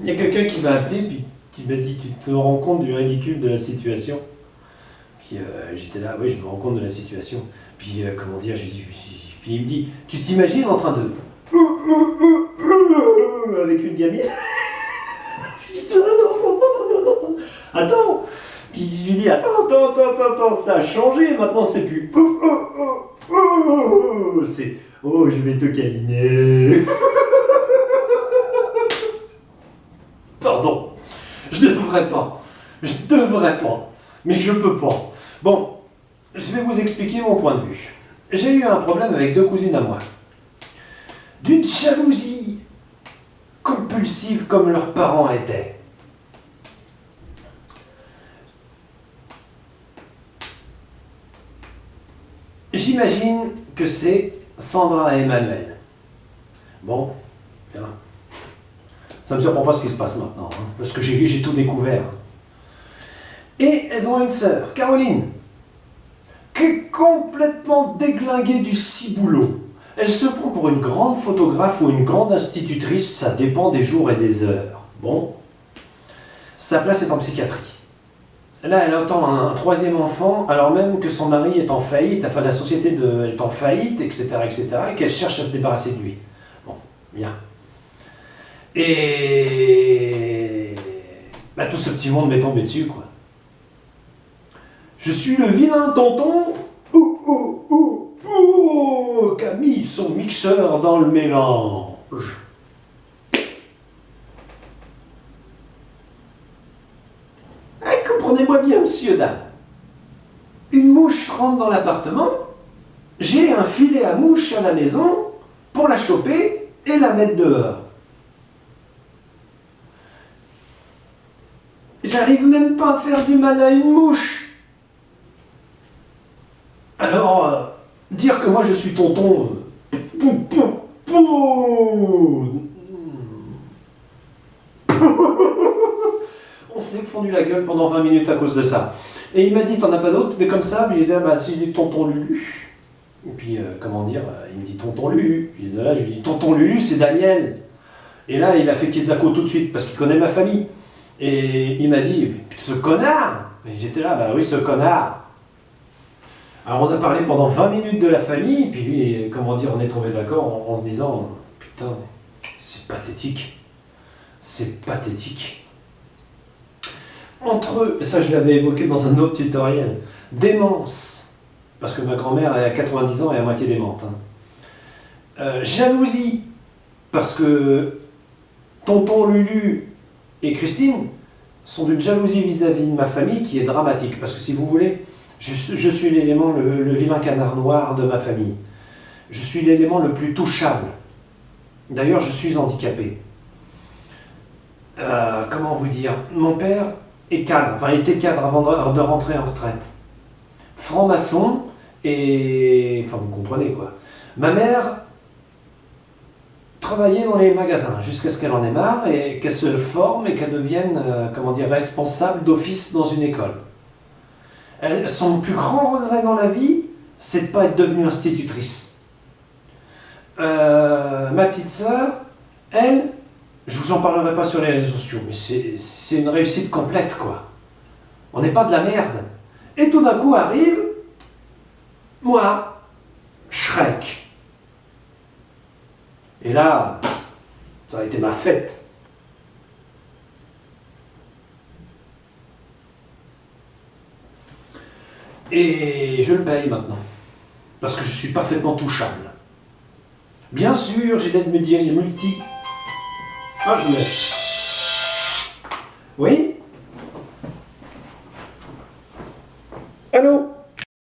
Il y a quelqu'un qui m'a appelé, puis qui m'a dit, tu te rends compte du ridicule de la situation? Puis j'étais là, oui, je me rends compte de la situation. Puis comment dire, puis il me dit, tu t'imagines en train de... avec une gamine? Putain, non. Attends. Puis je lui dis, attends, ça a changé, maintenant c'est plus... c'est... Oh, je vais te câliner. Pardon, je devrais pas, mais je peux pas. Bon, je vais vous expliquer mon point de vue. J'ai eu un problème avec deux cousines à moi. D'une jalousie compulsive comme leurs parents étaient. J'imagine que c'est Sandra et Emmanuel. Bon, bien. Ça ne me surprend pas ce qui se passe maintenant, hein, parce que j'ai tout découvert. Et elles ont une sœur, Caroline, qui est complètement déglinguée du ciboulot. Elle se prend pour une grande photographe ou une grande institutrice, ça dépend des jours et des heures. Bon, sa place est en psychiatrie. Là, elle attend un troisième enfant, alors même que son mari est en faillite, enfin la société est en faillite, etc., et qu'elle cherche à se débarrasser de lui. Bon, bien. Et bah, tout ce petit monde m'est tombé dessus, quoi. Je suis le vilain tonton qui a mis son mixeur dans le mélange. Comprenez-moi bien, monsieur, dame. Une mouche rentre dans l'appartement, j'ai un filet à mouche à la maison pour la choper et la mettre dehors. J'arrive même pas à faire du mal à une mouche. Alors, dire que moi je suis tonton... On s'est fondu la gueule pendant 20 minutes à cause de ça. Et il m'a dit, t'en as pas d'autres, des comme ça? Puis j'ai dit, ah bah si, je dis tonton Lulu. Et puis, comment dire, il me dit tonton Lulu. Puis de là, je lui dis, tonton Lulu, c'est Daniel. Et là, il a fait Kizako tout de suite, parce qu'il connaît ma famille. Et il m'a dit, ce connard! Et j'étais là, bah oui, ce connard. Alors on a parlé pendant 20 minutes de la famille, puis lui, comment dire, on est tombé d'accord en se disant, putain, c'est pathétique. C'est pathétique. Entre eux, ça je l'avais évoqué dans un autre tutoriel, démence, parce que ma grand-mère elle a 90 ans et à moitié démente. Hein. Jalousie, parce que tonton Lulu et Christine sont d'une jalousie vis-à-vis de ma famille qui est dramatique. Parce que si vous voulez, je suis l'élément, le vilain canard noir de ma famille. Je suis l'élément le plus touchable. D'ailleurs, je suis handicapé. Comment vous dire? Mon père est cadre, enfin était cadre avant de rentrer en retraite. Franc-maçon et... Enfin, vous comprenez quoi. Ma mère travaillait dans les magasins jusqu'à ce qu'elle en ait marre et qu'elle se forme et qu'elle devienne, comment dire, responsable d'office dans une école. Son plus grand regret dans la vie, c'est de ne pas être devenue institutrice. Ma petite sœur, elle, je vous en parlerai pas sur les réseaux sociaux, mais c'est une réussite complète, quoi. On n'est pas de la merde. Et tout d'un coup arrive, moi, Shrek. Et là, ça a été ma fête. Et je le paye maintenant. Parce que je suis parfaitement touchable. Bien sûr, j'ai l'aide multi. Ah, je laisse. Oui?